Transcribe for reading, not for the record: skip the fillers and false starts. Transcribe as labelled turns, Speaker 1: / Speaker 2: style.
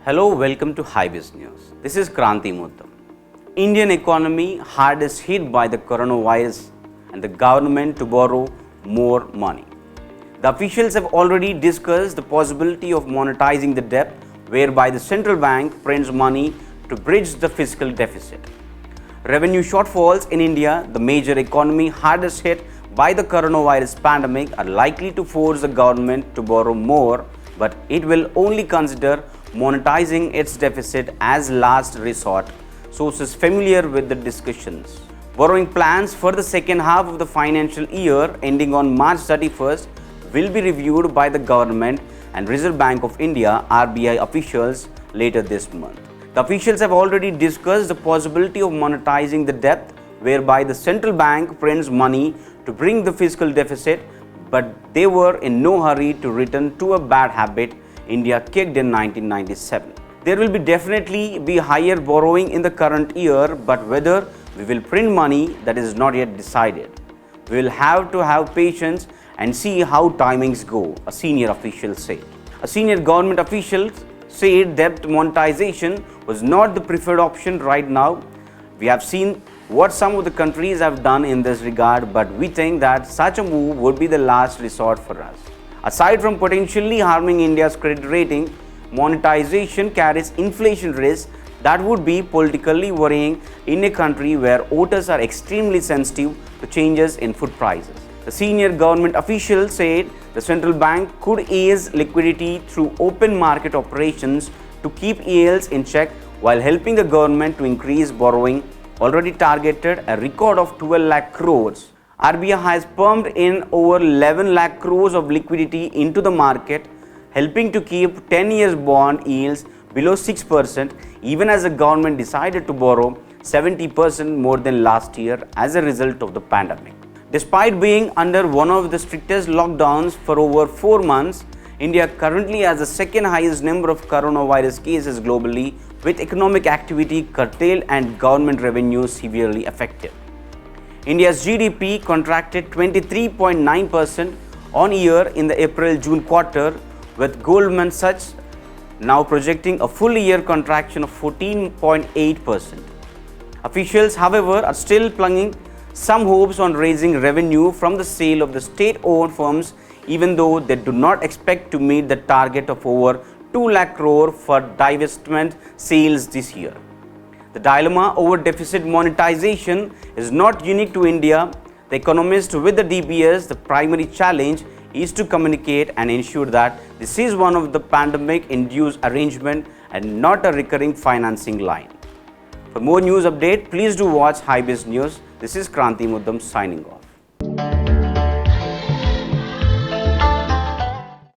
Speaker 1: Hello, welcome to HyBiz News. This is Kranti Muddam. Indian economy hardest hit by the coronavirus and the government to borrow more money. The officials have already discussed the possibility of monetizing the debt whereby the central bank prints money to bridge the fiscal deficit. Revenue shortfalls in India, the major economy hardest hit by the coronavirus pandemic, are likely to force the government to borrow more, but it will only consider monetizing its deficit as last resort. Sources familiar with the discussions. Borrowing plans for the second half of the financial year ending on March 31st will be reviewed by the government and Reserve Bank of India (RBI) officials later this month. The officials have already discussed the possibility of monetizing the debt whereby the central bank prints money to bring the fiscal deficit, but they were in no hurry to return to a bad habit India kicked in 1997. There will definitely be higher borrowing in the current year, but whether we will print money, that is not yet decided. We will have to have patience and see how timings go, a senior official said. A senior government official said debt monetization was not the preferred option right now. We have seen what some of the countries have done in this regard, but we think that such a move would be the last resort for us. Aside from potentially harming India's credit rating, monetization carries inflation risk that would be politically worrying in a country where voters are extremely sensitive to changes in food prices. The senior government official said the central bank could ease liquidity through open market operations to keep yields in check while helping the government to increase borrowing, already targeted a record of 12 lakh crores. RBI has pumped in over 11 lakh crores of liquidity into the market, helping to keep 10 years bond yields below 6%, even as the government decided to borrow 70% more than last year as a result of the pandemic. Despite being under one of the strictest lockdowns for over 4 months, India currently has the second highest number of coronavirus cases globally, with economic activity curtailed and government revenue severely affected. India's GDP contracted 23.9% on year in the April-June quarter, with Goldman Sachs now projecting a full year contraction of 14.8%. Officials, however, are still plunging some hopes on raising revenue from the sale of the state-owned firms, even though they do not expect to meet the target of over 2 lakh crore for divestment sales this year. The dilemma over deficit monetization is not unique to India. The economists with the DBS, the primary challenge is to communicate and ensure that this is one of the pandemic-induced arrangement and not a recurring financing line. For more news update, please do watch HyBiz News. This is Kranti Muddam signing off.